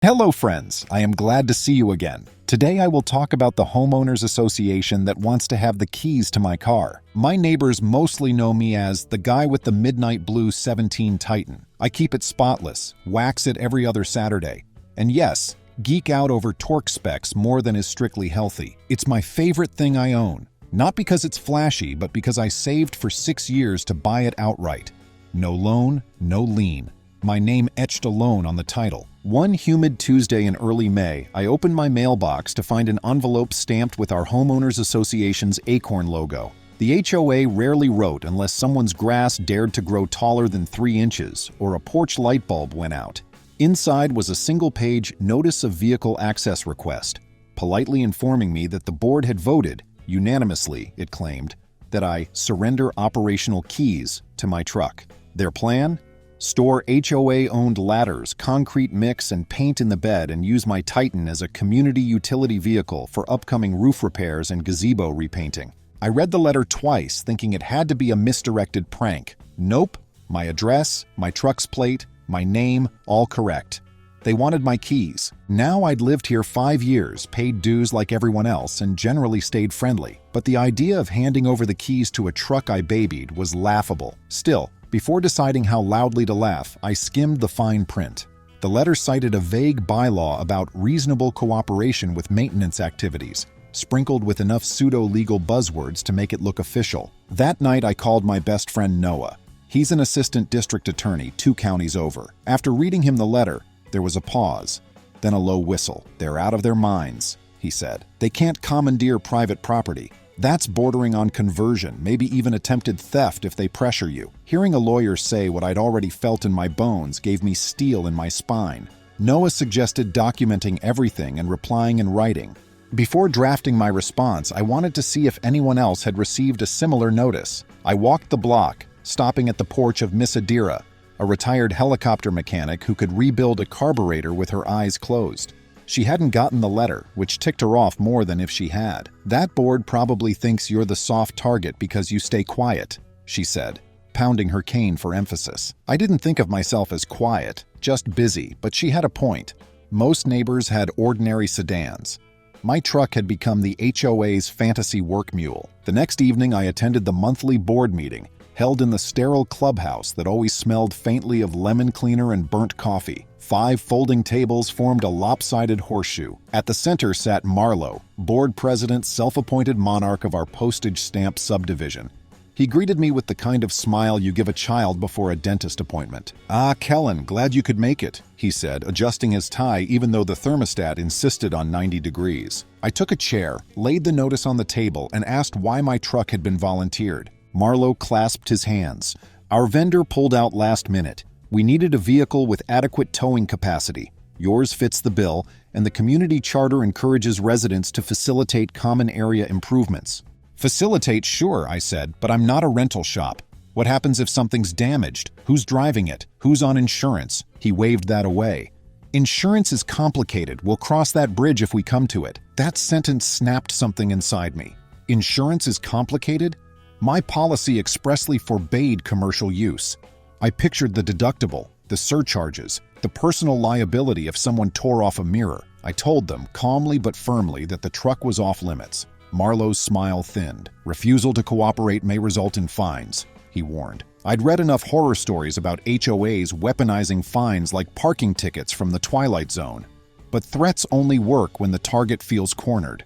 Hello friends, I am glad to see you again. Today I will talk about the homeowners association that wants to have the keys to my car. My neighbors mostly know me as the guy with the midnight blue 17 Titan. I keep it spotless, wax it every other Saturday. And yes, geek out over torque specs more than is strictly healthy. It's my favorite thing I own. Not because it's flashy, but because I saved for 6 years to buy it outright. No loan, no lien. My name etched alone on the title. One humid Tuesday in early May, I opened my mailbox to find an envelope stamped with our Homeowners Association's acorn logo. The HOA rarely wrote unless someone's grass dared to grow taller than 3 inches or a porch light bulb went out. Inside was a single-page Notice of Vehicle Access Request, politely informing me that the board had voted, unanimously, it claimed, that I surrender operational keys to my truck. Their plan? Store HOA-owned ladders, concrete mix, and paint in the bed and use my Titan as a community utility vehicle for upcoming roof repairs and gazebo repainting. I read the letter twice, thinking it had to be a misdirected prank. Nope. My address, my truck's plate, my name, all correct. They wanted my keys. Now I'd lived here 5 years, paid dues like everyone else, and generally stayed friendly. But the idea of handing over the keys to a truck I babied was laughable. Still, before deciding how loudly to laugh, I skimmed the fine print. The letter cited a vague bylaw about reasonable cooperation with maintenance activities, sprinkled with enough pseudo-legal buzzwords to make it look official. That night I called my best friend Noah. He's an assistant district attorney 2 counties over. After reading him the letter, there was a pause, then a low whistle. "They're out of their minds," he said. "They can't commandeer private property. That's bordering on conversion, maybe even attempted theft if they pressure you." Hearing a lawyer say what I'd already felt in my bones gave me steel in my spine. Noah suggested documenting everything and replying in writing. Before drafting my response, I wanted to see if anyone else had received a similar notice. I walked the block, stopping at the porch of Miss Adira, a retired helicopter mechanic who could rebuild a carburetor with her eyes closed. She hadn't gotten the letter, which ticked her off more than if she had. "That board probably thinks you're the soft target because you stay quiet," she said, pounding her cane for emphasis. I didn't think of myself as quiet, just busy, but she had a point. Most neighbors had ordinary sedans. My truck had become the HOA's fantasy work mule. The next evening I attended the monthly board meeting, held in the sterile clubhouse that always smelled faintly of lemon cleaner and burnt coffee. 5 folding tables formed a lopsided horseshoe. At the center sat Marlowe, board president, self-appointed monarch of our postage stamp subdivision. He greeted me with the kind of smile you give a child before a dentist appointment. "Ah, Kellen, glad you could make it," he said, adjusting his tie even though the thermostat insisted on 90 degrees. I took a chair, laid the notice on the table, and asked why my truck had been volunteered. Marlowe clasped his hands. "Our vendor pulled out last minute. We needed a vehicle with adequate towing capacity. Yours fits the bill, and the community charter encourages residents to facilitate common area improvements." "Facilitate, sure," I said, "but I'm not a rental shop. What happens if something's damaged? Who's driving it? Who's on insurance?" He waved that away. "Insurance is complicated. We'll cross that bridge if we come to it." That sentence snapped something inside me. Insurance is complicated? My policy expressly forbade commercial use. I pictured the deductible, the surcharges, the personal liability if someone tore off a mirror. I told them, calmly but firmly, that the truck was off limits. Marlowe's smile thinned. "Refusal to cooperate may result in fines," he warned. I'd read enough horror stories about HOAs weaponizing fines like parking tickets from the Twilight Zone. But threats only work when the target feels cornered.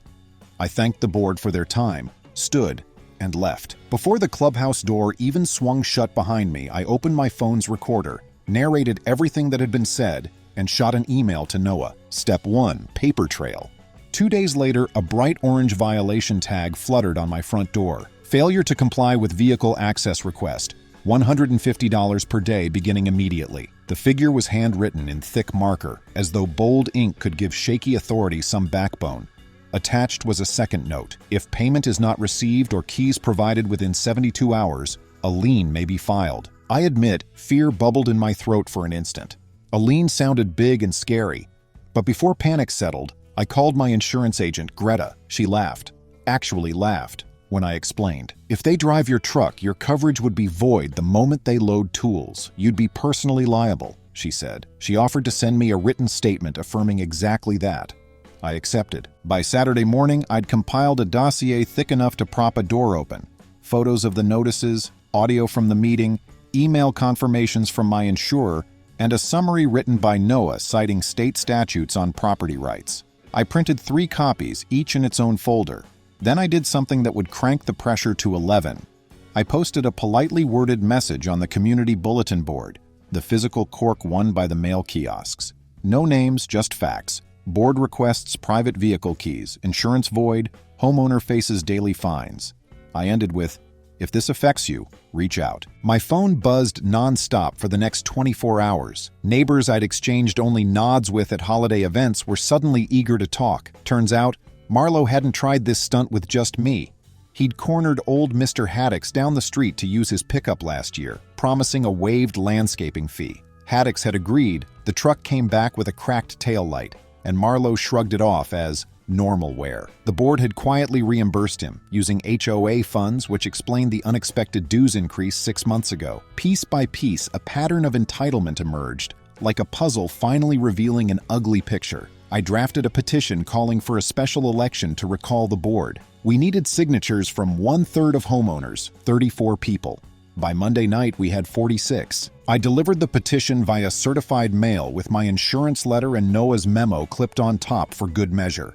I thanked the board for their time, stood, and left. Before the clubhouse door even swung shut behind me, I opened my phone's recorder, narrated everything that had been said, and shot an email to Noah. Step 1, paper trail. 2 days later, a bright orange violation tag fluttered on my front door. Failure to comply with vehicle access request. $150 per day beginning immediately. The figure was handwritten in thick marker, as though bold ink could give shaky authority some backbone. Attached was a second note. If payment is not received or keys provided within 72 hours, a lien may be filed. I admit, fear bubbled in my throat for an instant. A lien sounded big and scary. But before panic settled, I called my insurance agent, Greta. She laughed. Actually laughed. When I explained, "If they drive your truck, your coverage would be void the moment they load tools. You'd be personally liable." she said. She offered to send me a written statement affirming exactly that. I accepted. By Saturday morning, I'd compiled a dossier thick enough to prop a door open. Photos of the notices, audio from the meeting, email confirmations from my insurer, and a summary written by Noah citing state statutes on property rights. I printed 3 copies, each in its own folder. Then I did something that would crank the pressure to 11. I posted a politely worded message on the community bulletin board, the physical cork won by the mail kiosks. No names, just facts. Board requests private vehicle keys, insurance void, homeowner faces daily fines. I ended with, "If this affects you, reach out." My phone buzzed non-stop for the next 24 hours. Neighbors I'd exchanged only nods with at holiday events were suddenly eager to talk. Turns out, Marlowe hadn't tried this stunt with just me. He'd cornered old Mr. Haddix down the street to use his pickup last year, promising a waived landscaping fee. Haddix had agreed. The truck came back with a cracked taillight, and Marlowe shrugged it off as normal wear. The board had quietly reimbursed him, using HOA funds, which explained the unexpected dues increase 6 months ago. Piece by piece, a pattern of entitlement emerged, like a puzzle finally revealing an ugly picture. I drafted a petition calling for a special election to recall the board. We needed signatures from 1/3 of homeowners, 34 people. By Monday night, we had 46. I delivered the petition via certified mail with my insurance letter and Noah's memo clipped on top for good measure.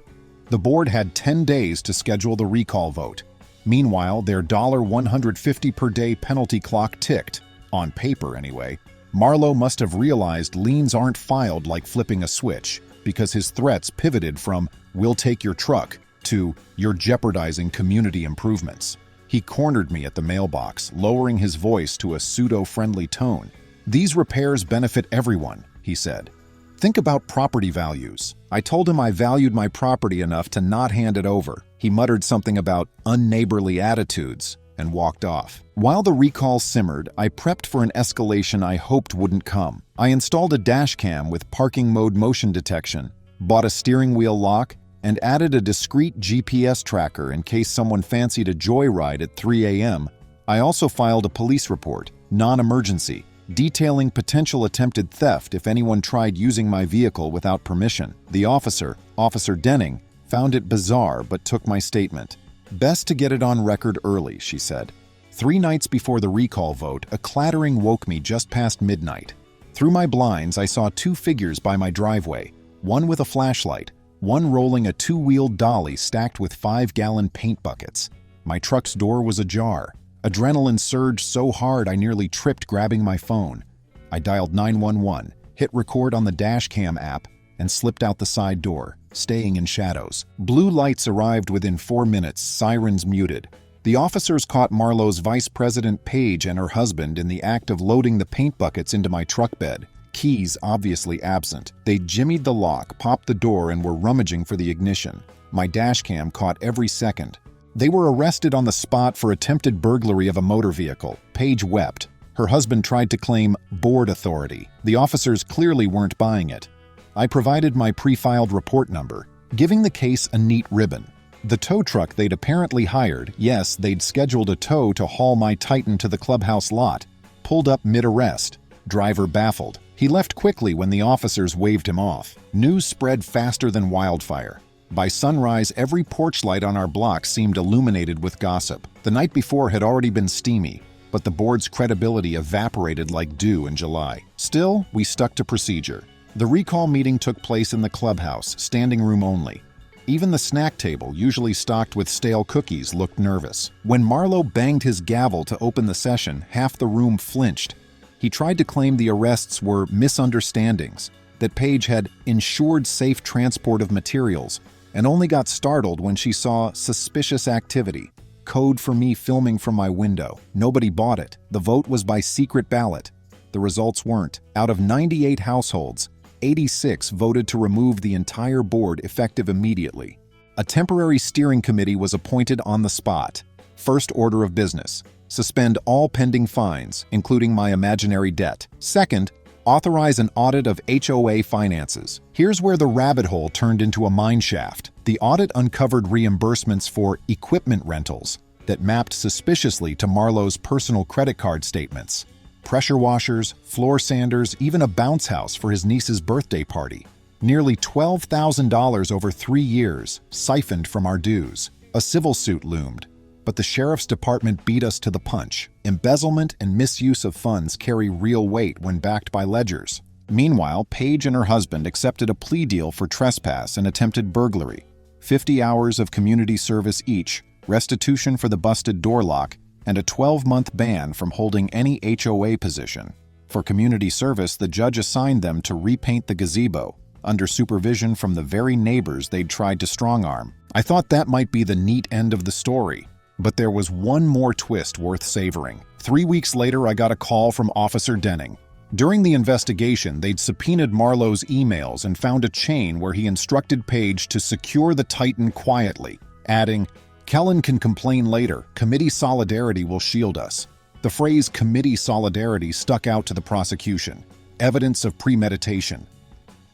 The board had 10 days to schedule the recall vote. Meanwhile, their $150 per day penalty clock ticked, on paper anyway. Marlowe must have realized liens aren't filed like flipping a switch, because his threats pivoted from, "We'll take your truck," to, "You're jeopardizing community improvements." He cornered me at the mailbox, lowering his voice to a pseudo-friendly tone. "These repairs benefit everyone," he said. "Think about property values." I told him I valued my property enough to not hand it over. He muttered something about unneighborly attitudes and walked off. While the recall simmered, I prepped for an escalation I hoped wouldn't come. I installed a dash cam with parking mode motion detection, bought a steering wheel lock, and added a discreet GPS tracker in case someone fancied a joyride at 3 a.m. I also filed a police report, non-emergency, detailing potential attempted theft if anyone tried using my vehicle without permission. The officer, Officer Denning, found it bizarre but took my statement. "Best to get it on record early," she said. 3 nights before the recall vote, a clattering woke me just past midnight. Through my blinds, I saw 2 figures by my driveway, one with a flashlight, one rolling a 2-wheeled dolly stacked with 5-gallon paint buckets. My truck's door was ajar. Adrenaline surged so hard I nearly tripped grabbing my phone. I dialed 911, hit record on the dash cam app, and slipped out the side door, staying in shadows. Blue lights arrived within 4 minutes, sirens muted. The officers caught Marlowe's Vice President Paige and her husband in the act of loading the paint buckets into my truck bed, keys obviously absent. They jimmied the lock, popped the door, and were rummaging for the ignition. My dash cam caught every second. They were arrested on the spot for attempted burglary of a motor vehicle. Paige wept. Her husband tried to claim board authority. The officers clearly weren't buying it. I provided my pre-filed report number, giving the case a neat ribbon. The tow truck they'd apparently hired, yes, they'd scheduled a tow to haul my Titan to the clubhouse lot, pulled up mid-arrest. Driver baffled. He left quickly when the officers waved him off. News spread faster than wildfire. By sunrise, every porch light on our block seemed illuminated with gossip. The night before had already been steamy, but the board's credibility evaporated like dew in July. Still, we stuck to procedure. The recall meeting took place in the clubhouse, standing room only. Even the snack table, usually stocked with stale cookies, looked nervous. When Marlowe banged his gavel to open the session, half the room flinched. He tried to claim the arrests were misunderstandings, that Paige had ensured safe transport of materials, and only got startled when she saw suspicious activity. Code for me filming from my window. Nobody bought it. The vote was by secret ballot. The results weren't. Out of 98 households, 86 voted to remove the entire board effective immediately. A temporary steering committee was appointed on the spot. First order of business: suspend all pending fines, including my imaginary debt. Second, authorize an audit of HOA finances. Here's where the rabbit hole turned into a mine shaft. The audit uncovered reimbursements for equipment rentals that mapped suspiciously to Marlowe's personal credit card statements. pressure washers, floor sanders, even a bounce house for his niece's birthday party. Nearly $12,000 over 3 years, siphoned from our dues. A civil suit loomed, but the sheriff's department beat us to the punch. Embezzlement and misuse of funds carry real weight when backed by ledgers. Meanwhile, Paige and her husband accepted a plea deal for trespass and attempted burglary. 50 hours of community service each, restitution for the busted door lock, and a 12-month ban from holding any HOA position. For community service, the judge assigned them to repaint the gazebo, under supervision from the very neighbors they'd tried to strong-arm. I thought that might be the neat end of the story, but there was one more twist worth savoring. 3 weeks later, I got a call from Officer Denning. During the investigation, they'd subpoenaed Marlowe's emails and found a chain where he instructed Paige to secure the Titan quietly, adding, "Kellen can complain later. Committee solidarity will shield us." The phrase committee solidarity stuck out to the prosecution. Evidence of premeditation.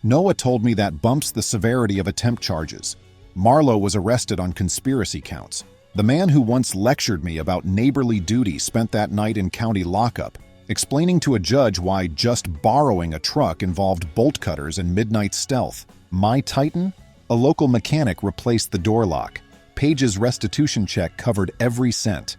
Noah told me that bumps the severity of attempt charges. Marlowe was arrested on conspiracy counts. The man who once lectured me about neighborly duty spent that night in county lockup, explaining to a judge why just borrowing a truck involved bolt cutters and midnight stealth. My Titan? A local mechanic replaced the door lock. Paige's restitution check covered every cent.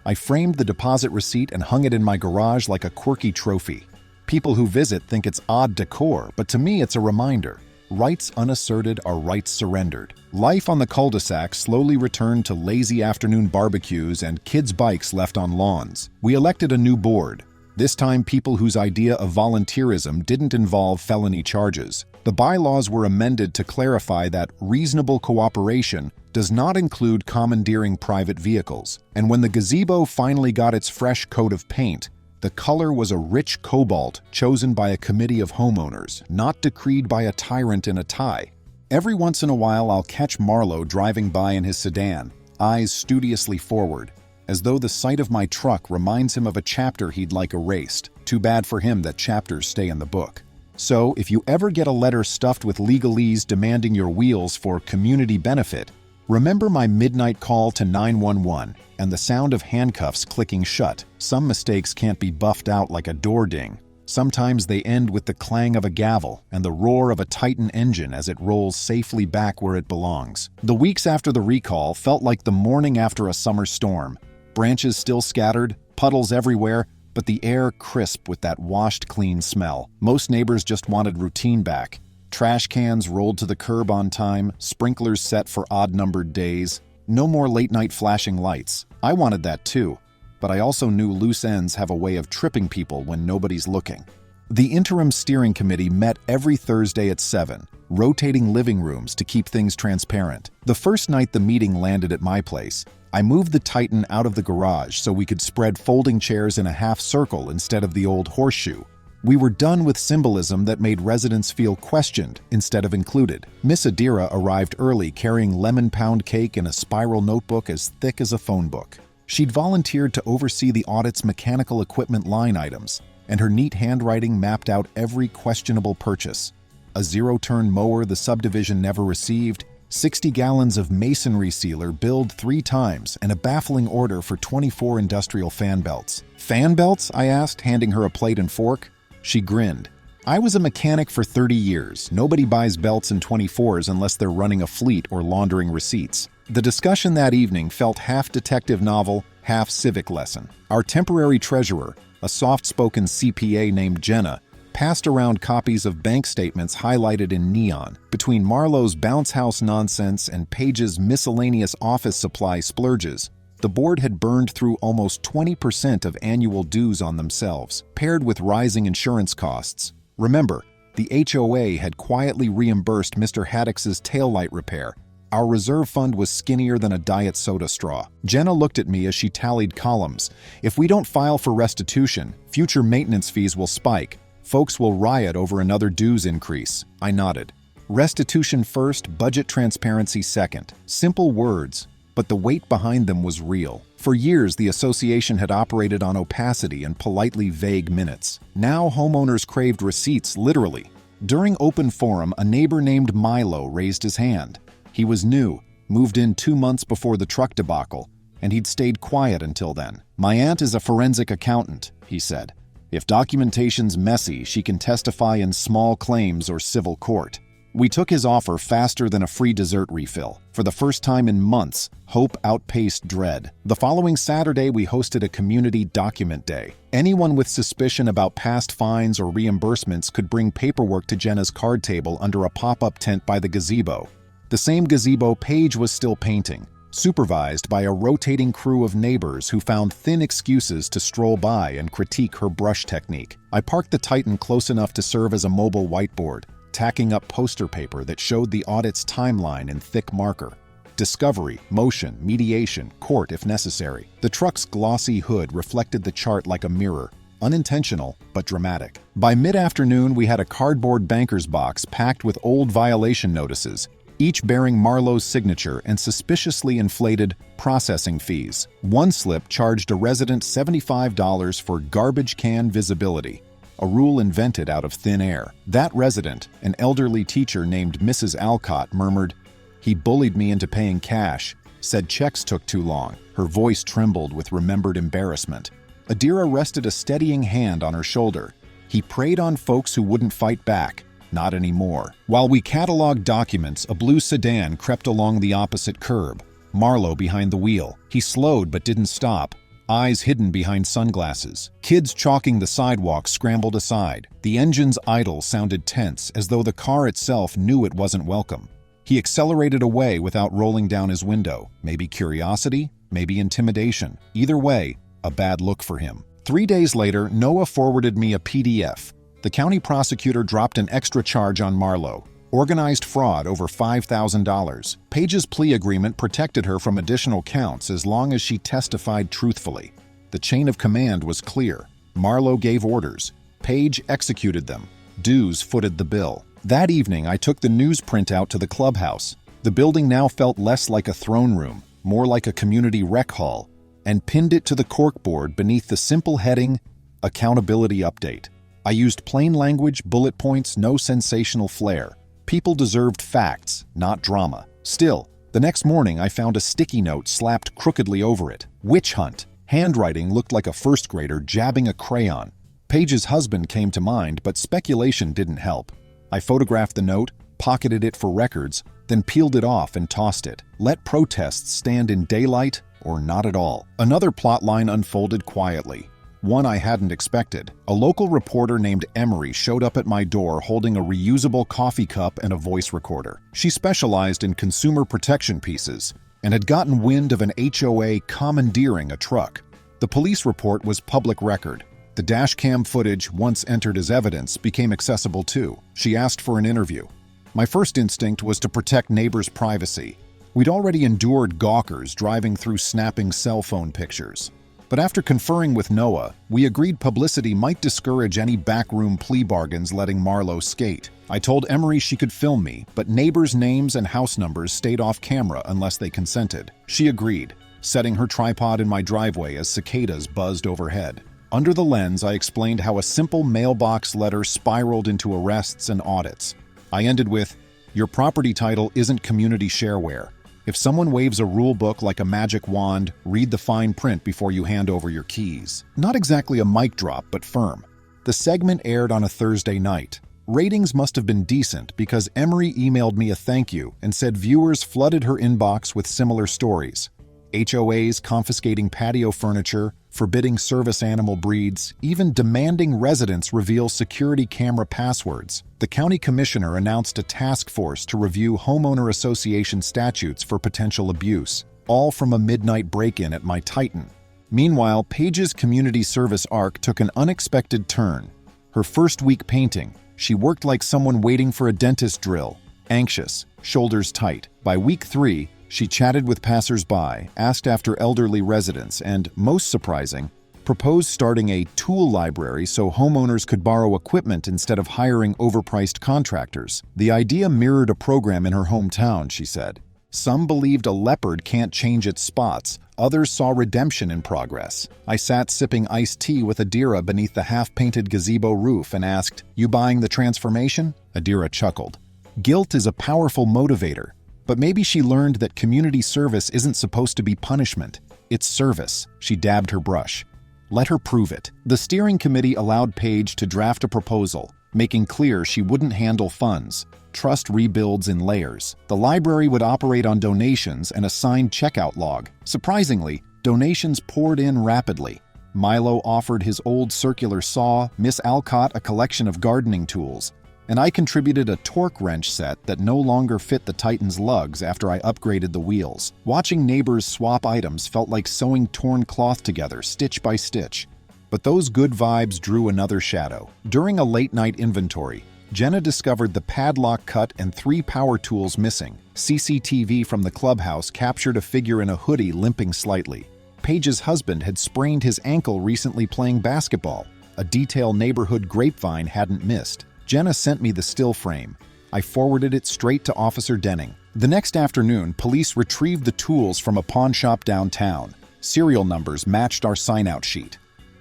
I framed the deposit receipt and hung it in my garage like a quirky trophy. People who visit think it's odd decor, but to me it's a reminder. Rights unasserted are rights surrendered. Life on the cul-de-sac slowly returned to lazy afternoon barbecues and kids' bikes left on lawns. We elected a new board. This time, people whose idea of volunteerism didn't involve felony charges. The bylaws were amended to clarify that reasonable cooperation does not include commandeering private vehicles. And when the gazebo finally got its fresh coat of paint, the color was a rich cobalt chosen by a committee of homeowners, not decreed by a tyrant in a tie. Every once in a while, I'll catch Marlowe driving by in his sedan, eyes studiously forward, as though the sight of my truck reminds him of a chapter he'd like erased. Too bad for him that chapters stay in the book. So, if you ever get a letter stuffed with legalese demanding your wheels for community benefit, remember my midnight call to 911 and the sound of handcuffs clicking shut. Some mistakes can't be buffed out like a door ding. Sometimes they end with the clang of a gavel and the roar of a Titan engine as it rolls safely back where it belongs. The weeks after the recall felt like the morning after a summer storm. Branches still scattered, puddles everywhere, but the air crisp with that washed clean smell. Most neighbors just wanted routine back. Trash cans rolled to the curb on time, sprinklers set for odd-numbered days. No more late-night flashing lights. I wanted that too, but I also knew loose ends have a way of tripping people when nobody's looking. The interim steering committee met every Thursday at 7, rotating living rooms to keep things transparent. The first night the meeting landed at my place, I moved the Titan out of the garage so we could spread folding chairs in a half circle instead of the old horseshoe. We were done with symbolism that made residents feel questioned instead of included. Miss Adira arrived early carrying lemon pound cake and a spiral notebook as thick as a phone book. She'd volunteered to oversee the audit's mechanical equipment line items, and her neat handwriting mapped out every questionable purchase. A zero-turn mower the subdivision never received, 60 gallons of masonry sealer billed 3 times, and a baffling order for 24 industrial fan belts. Fan belts? I asked, handing her a plate and fork. She grinned. I was a mechanic for 30 years. Nobody buys belts and 24s unless they're running a fleet or laundering receipts. The discussion that evening felt half detective novel, half civic lesson. Our temporary treasurer, a soft-spoken CPA named Jenna, passed around copies of bank statements highlighted in neon. Between Marlowe's bounce house nonsense and Paige's miscellaneous office supply splurges, the board had burned through almost 20% of annual dues on themselves, paired with rising insurance costs. Remember, the HOA had quietly reimbursed Mr. Haddock's taillight repair. Our reserve fund was skinnier than a diet soda straw. Jenna looked at me as she tallied columns. If we don't file for restitution, future maintenance fees will spike. Folks will riot over another dues increase. I nodded. Restitution first, budget transparency second. Simple words, but the weight behind them was real. For years, the association had operated on opacity and politely vague minutes. Now homeowners craved receipts, literally. During open forum, a neighbor named Milo raised his hand. He was new, moved in 2 months before the truck debacle, and he'd stayed quiet until then. My aunt is a forensic accountant, he said. If documentation's messy, she can testify in small claims or civil court. We took his offer faster than a free dessert refill. For the first time in months, hope outpaced dread. The following Saturday, we hosted a community document day. Anyone with suspicion about past fines or reimbursements could bring paperwork to Jenna's card table under a pop-up tent by the gazebo. The same gazebo Paige was still painting, supervised by a rotating crew of neighbors who found thin excuses to stroll by and critique her brush technique. I parked the Titan close enough to serve as a mobile whiteboard, tacking up poster paper that showed the audit's timeline in thick marker. Discovery, motion, mediation, court if necessary. The truck's glossy hood reflected the chart like a mirror, unintentional but dramatic. By mid-afternoon, we had a cardboard banker's box packed with old violation notices, each bearing Marlowe's signature and suspiciously inflated processing fees. One slip charged a resident $75 for garbage can visibility, a rule invented out of thin air. That resident, an elderly teacher named Mrs. Alcott, murmured, "He bullied me into paying cash, said checks took too long." Her voice trembled with remembered embarrassment. Adira rested a steadying hand on her shoulder. "He preyed on folks who wouldn't fight back. Not anymore." While we cataloged documents, a blue sedan crept along the opposite curb, Marlowe behind the wheel. He slowed but didn't stop, eyes hidden behind sunglasses. Kids chalking the sidewalk scrambled aside. The engine's idle sounded tense, as though the car itself knew it wasn't welcome. He accelerated away without rolling down his window. Maybe curiosity, maybe intimidation. Either way, a bad look for him. 3 days later, Noah forwarded me a PDF. The county prosecutor dropped an extra charge on Marlowe. Organized fraud over $5,000. Paige's plea agreement protected her from additional counts as long as she testified truthfully. The chain of command was clear. Marlowe gave orders. Paige executed them. Dues footed the bill. That evening, I took the news printout to the clubhouse. The building now felt less like a throne room, more like a community rec hall, and pinned it to the corkboard beneath the simple heading, Accountability Update. I used plain language, bullet points, no sensational flair. People deserved facts, not drama. Still, the next morning I found a sticky note slapped crookedly over it. Witch hunt. Handwriting looked like a first grader jabbing a crayon. Paige's husband came to mind, but speculation didn't help. I photographed the note, pocketed it for records, then peeled it off and tossed it. Let protests stand in daylight or not at all. Another plotline unfolded quietly. One I hadn't expected. A local reporter named Emery showed up at my door holding a reusable coffee cup and a voice recorder. She specialized in consumer protection pieces and had gotten wind of an HOA commandeering a truck. The police report was public record. The dashcam footage, once entered as evidence, became accessible too. She asked for an interview. My first instinct was to protect neighbors' privacy. We'd already endured gawkers driving through snapping cell phone pictures. But after conferring with Noah, we agreed publicity might discourage any backroom plea bargains letting Marlowe skate. I told Emery she could film me, but neighbors' names and house numbers stayed off camera unless they consented. She agreed, setting her tripod in my driveway as cicadas buzzed overhead. Under the lens, I explained how a simple mailbox letter spiraled into arrests and audits. I ended with, "Your property title isn't community shareware. If someone waves a rule book like a magic wand, read the fine print before you hand over your keys." Not exactly a mic drop, but firm. The segment aired on a Thursday night. Ratings must have been decent because Emery emailed me a thank you and said viewers flooded her inbox with similar stories. HOAs confiscating patio furniture, forbidding service animal breeds, even demanding residents reveal security camera passwords. The county commissioner announced a task force to review homeowner association statutes for potential abuse, all from a midnight break-in at my Titan. Meanwhile, Paige's community service arc took an unexpected turn. Her first week painting, she worked like someone waiting for a dentist drill, anxious, shoulders tight. By week 3, she chatted with passers-by, asked after elderly residents, and, most surprising, proposed starting a tool library so homeowners could borrow equipment instead of hiring overpriced contractors. The idea mirrored a program in her hometown, she said. Some believed a leopard can't change its spots, others saw redemption in progress. I sat sipping iced tea with Adira beneath the half-painted gazebo roof and asked, "You buying the transformation?" Adira chuckled. Guilt is a powerful motivator. But maybe she learned that community service isn't supposed to be punishment. It's service. She dabbed her brush. Let her prove it. The steering committee allowed Paige to draft a proposal, making clear she wouldn't handle funds. Trust rebuilds in layers. The library would operate on donations and a signed checkout log. Surprisingly, donations poured in rapidly. Milo offered his old circular saw, Miss Alcott a collection of gardening tools, and I contributed a torque wrench set that no longer fit the Titan's lugs after I upgraded the wheels. Watching neighbors swap items felt like sewing torn cloth together, stitch by stitch. But those good vibes drew another shadow. During a late-night inventory, Jenna discovered the padlock cut and 3 power tools missing. CCTV from the clubhouse captured a figure in a hoodie limping slightly. Paige's husband had sprained his ankle recently playing basketball, a detail neighborhood grapevine hadn't missed. Jenna sent me the still frame. I forwarded it straight to Officer Denning. The next afternoon, police retrieved the tools from a pawn shop downtown. Serial numbers matched our sign-out sheet.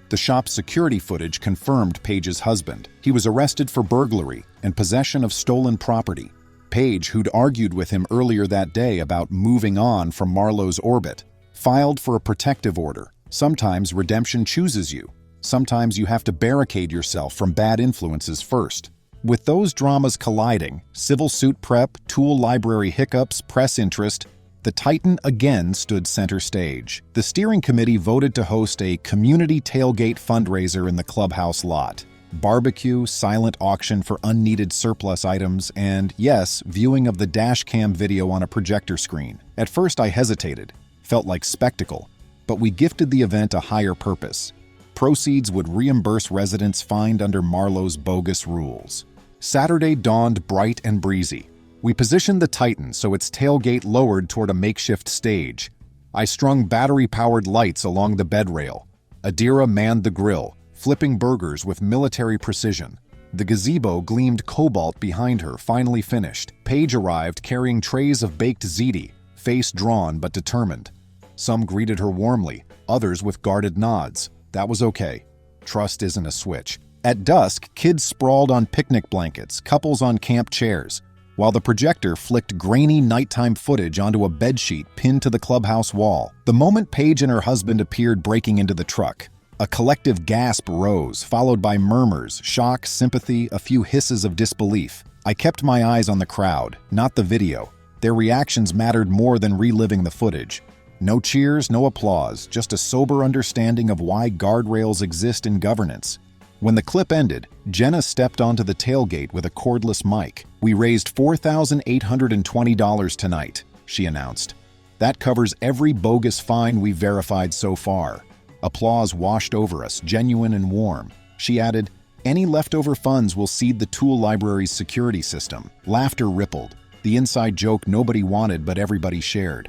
The shop's security footage confirmed Paige's husband. He was arrested for burglary and possession of stolen property. Paige, who'd argued with him earlier that day about moving on from Marlowe's orbit, filed for a protective order. Sometimes redemption chooses you. Sometimes you have to barricade yourself from bad influences first. With those dramas colliding, civil suit prep, tool library hiccups, press interest, the Titan again stood center stage. The steering committee voted to host a community tailgate fundraiser in the clubhouse lot. Barbecue, silent auction for unneeded surplus items, and, yes, viewing of the dash cam video on a projector screen. At first I hesitated. Felt like spectacle, but we gifted the event a higher purpose. Proceeds would reimburse residents fined under Marlowe's bogus rules. Saturday dawned bright and breezy. We positioned the Titan so its tailgate lowered toward a makeshift stage. I strung battery-powered lights along the bed rail. Adira manned the grill, flipping burgers with military precision. The gazebo gleamed cobalt behind her, finally finished. Paige arrived carrying trays of baked ziti, face drawn but determined. Some greeted her warmly, others with guarded nods. That was okay. Trust isn't a switch. At dusk, kids sprawled on picnic blankets, couples on camp chairs, while the projector flicked grainy nighttime footage onto a bedsheet pinned to the clubhouse wall. The moment Paige and her husband appeared breaking into the truck, a collective gasp rose, followed by murmurs, shock, sympathy, a few hisses of disbelief. I kept my eyes on the crowd, not the video. Their reactions mattered more than reliving the footage. No cheers, no applause, just a sober understanding of why guardrails exist in governance. When the clip ended, Jenna stepped onto the tailgate with a cordless mic. "We raised $4,820 tonight," she announced. "That covers every bogus fine we've verified so far." Applause washed over us, genuine and warm. She added, "Any leftover funds will seed the tool library's security system." Laughter rippled, the inside joke nobody wanted but everybody shared.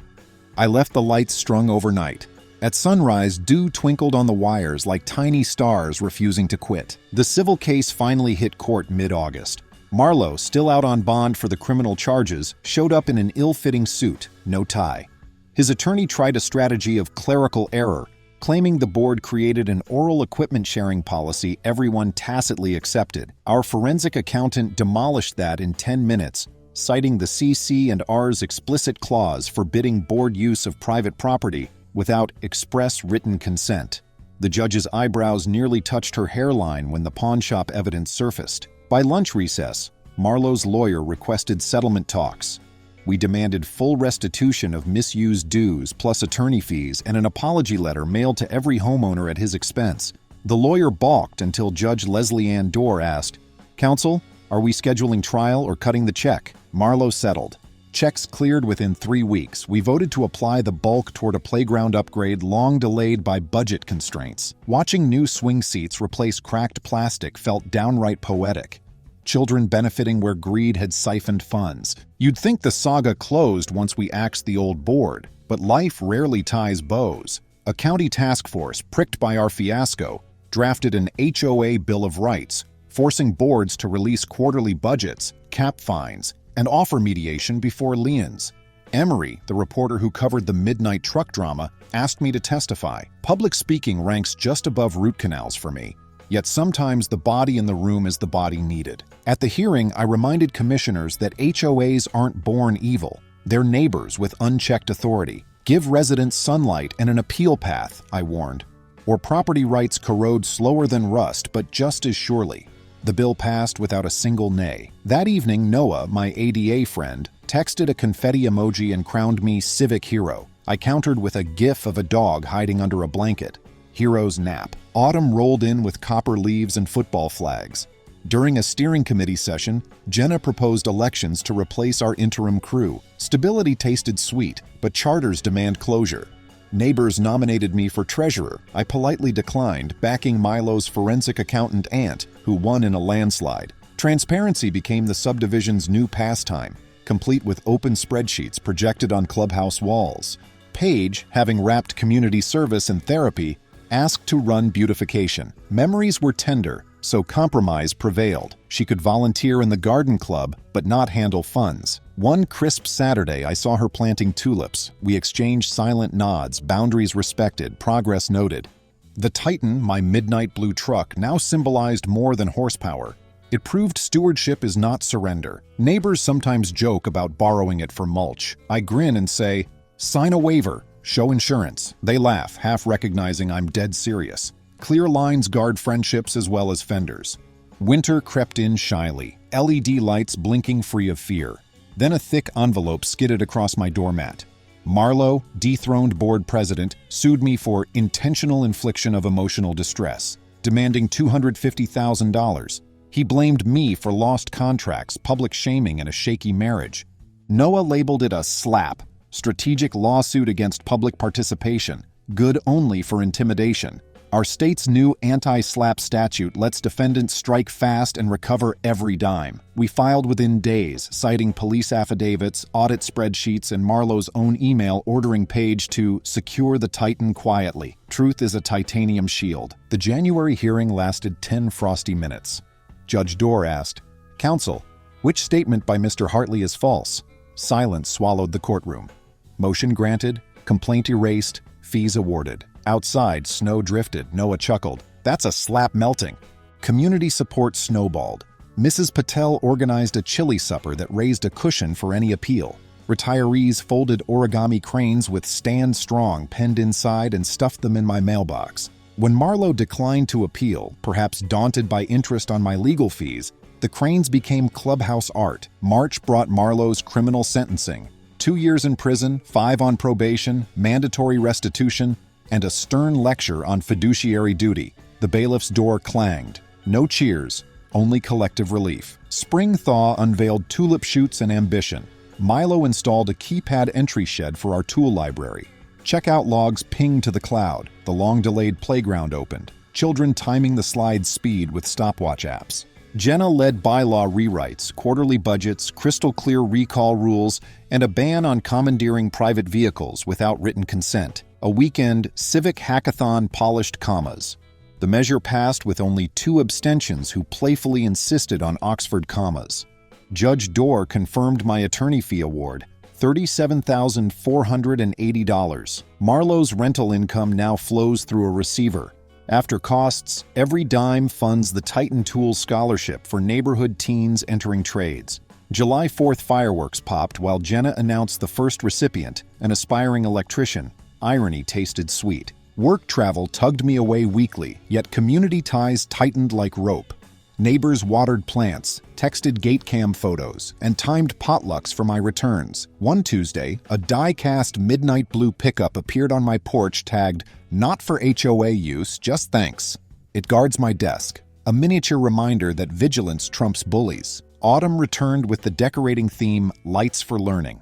I left the lights strung overnight. At sunrise, dew twinkled on the wires like tiny stars refusing to quit. The civil case finally hit court mid-August. Marlowe, still out on bond for the criminal charges, showed up in an ill-fitting suit, no tie. His attorney tried a strategy of clerical error, claiming the board created an oral equipment sharing policy everyone tacitly accepted. Our forensic accountant demolished that in 10 minutes, citing the CC and R's explicit clause forbidding board use of private property without express written consent. The judge's eyebrows nearly touched her hairline when the pawnshop evidence surfaced. By lunch recess, Marlowe's lawyer requested settlement talks. We demanded full restitution of misused dues plus attorney fees and an apology letter mailed to every homeowner at his expense. The lawyer balked until Judge Leslie Ann Dorr asked, "Counsel, are we scheduling trial or cutting the check?" Marlowe settled. Checks cleared within 3 weeks. We voted to apply the bulk toward a playground upgrade long delayed by budget constraints. Watching new swing seats replace cracked plastic felt downright poetic. Children benefiting where greed had siphoned funds. You'd think the saga closed once we axed the old board, but life rarely ties bows. A county task force, pricked by our fiasco, drafted an HOA Bill of Rights, forcing boards to release quarterly budgets, cap fines, and offer mediation before liens. Emery, the reporter who covered the midnight truck drama, asked me to testify. Public speaking ranks just above root canals for me, yet sometimes the body in the room is the body needed. At the hearing, I reminded commissioners that HOAs aren't born evil. They're neighbors with unchecked authority. Give residents sunlight and an appeal path, I warned. or property rights corrode slower than rust but just as surely. The bill passed without a single nay. That evening, Noah, my ADA friend, texted a confetti emoji and crowned me civic hero. I countered with a gif of a dog hiding under a blanket. Hero's nap. Autumn rolled in with copper leaves and football flags. During a steering committee session, Jenna proposed elections to replace our interim crew. Stability tasted sweet, but charters demand closure. Neighbors nominated me for treasurer. I politely declined, backing Milo's forensic accountant aunt, who won in a landslide. Transparency became the subdivision's new pastime, complete with open spreadsheets projected on clubhouse walls. Paige, having wrapped community service and therapy, asked to run beautification. Memories were tender, so compromise prevailed. She could volunteer in the garden club, but not handle funds. One crisp Saturday, I saw her planting tulips. We exchanged silent nods, boundaries respected, progress noted. The Titan, my midnight blue truck, now symbolized more than horsepower. It proved stewardship is not surrender. Neighbors sometimes joke about borrowing it for mulch. I grin and say, "Sign a waiver, show insurance." They laugh, half recognizing I'm dead serious. Clear lines guard friendships as well as fenders. Winter crept in shyly, LED lights blinking free of fear. Then a thick envelope skidded across my doormat. Marlowe, dethroned board president, sued me for intentional infliction of emotional distress, demanding $250,000. He blamed me for lost contracts, public shaming, and a shaky marriage. Noah labeled it a SLAPP, strategic lawsuit against public participation, good only for intimidation. Our state's new anti-SLAPP statute lets defendants strike fast and recover every dime. We filed within days, citing police affidavits, audit spreadsheets, and Marlowe's own email ordering Paige to secure the Titan quietly. Truth is a titanium shield. The January hearing lasted 10 frosty minutes. Judge Dorr asked, "Counsel, which statement by Mr. Hartley is false?" Silence swallowed the courtroom. Motion granted, complaint erased, fees awarded. Outside, snow drifted. Noah chuckled. "That's a SLAPP melting." Community support snowballed. Mrs. Patel organized a chili supper that raised a cushion for any appeal. Retirees folded origami cranes with "Stand Strong" penned inside and stuffed them in my mailbox. When Marlowe declined to appeal, perhaps daunted by interest on my legal fees, the cranes became clubhouse art. March brought Marlowe's criminal sentencing. 2 years in prison, 5 on probation, mandatory restitution, and a stern lecture on fiduciary duty. The bailiff's door clanged. No cheers, only collective relief. Spring thaw unveiled tulip shoots and ambition. Milo installed a keypad entry shed for our tool library. Checkout logs pinged to the cloud. The long-delayed playground opened. Children timing the slide's speed with stopwatch apps. Jenna led bylaw rewrites, quarterly budgets, crystal-clear recall rules, and a ban on commandeering private vehicles without written consent. A weekend civic hackathon polished commas. The measure passed with only 2 abstentions who playfully insisted on Oxford commas. Judge Dorr confirmed my attorney fee award, $37,480. Marlowe's rental income now flows through a receiver. After costs, every dime funds the Titan Tool Scholarship for neighborhood teens entering trades. July 4th fireworks popped while Jenna announced the first recipient, an aspiring electrician. Irony tasted sweet. Work travel tugged me away weekly, yet community ties tightened like rope. Neighbors watered plants, texted gate cam photos, and timed potlucks for my returns. One Tuesday, a die-cast midnight blue pickup appeared on my porch tagged, "Not for HOA use, just thanks." It guards my desk, a miniature reminder that vigilance trumps bullies. Autumn returned with the decorating theme, "Lights for Learning."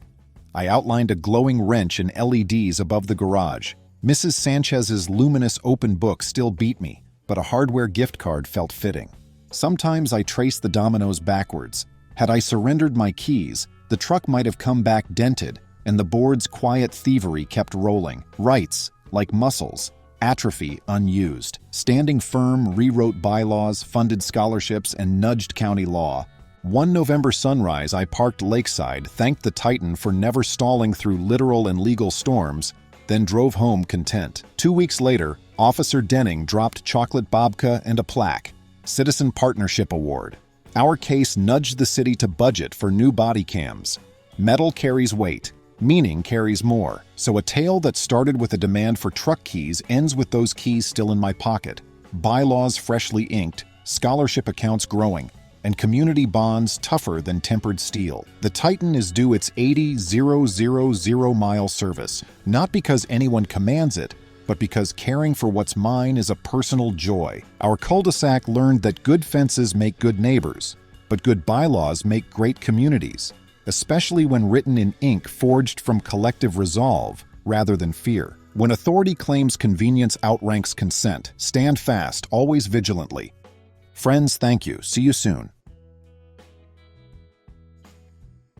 I outlined a glowing wrench and LEDs above the garage. Mrs. Sanchez's luminous open book still beat me, but a hardware gift card felt fitting. Sometimes I trace the dominoes backwards. Had I surrendered my keys, the truck might have come back dented, and the board's quiet thievery kept rolling. Rights, like muscles, atrophy unused. Standing firm, rewrote bylaws, funded scholarships, and nudged county law. One November sunrise, I parked lakeside, thanked the Titan for never stalling through literal and legal storms, then drove home content. 2 weeks later, Officer Denning dropped chocolate babka and a plaque, Citizen Partnership Award. Our case nudged the city to budget for new body cams. Metal carries weight. Meaning carries more, so a tale that started with a demand for truck keys ends with those keys still in my pocket, bylaws freshly inked, scholarship accounts growing, and community bonds tougher than tempered steel. The Titan is due its 80,000-mile service, not because anyone commands it, but because caring for what's mine is a personal joy. Our cul-de-sac learned that good fences make good neighbors, but good bylaws make great communities, especially when written in ink forged from collective resolve rather than fear. When authority claims convenience outranks consent, stand fast, always vigilantly. Friends, thank you. See you soon.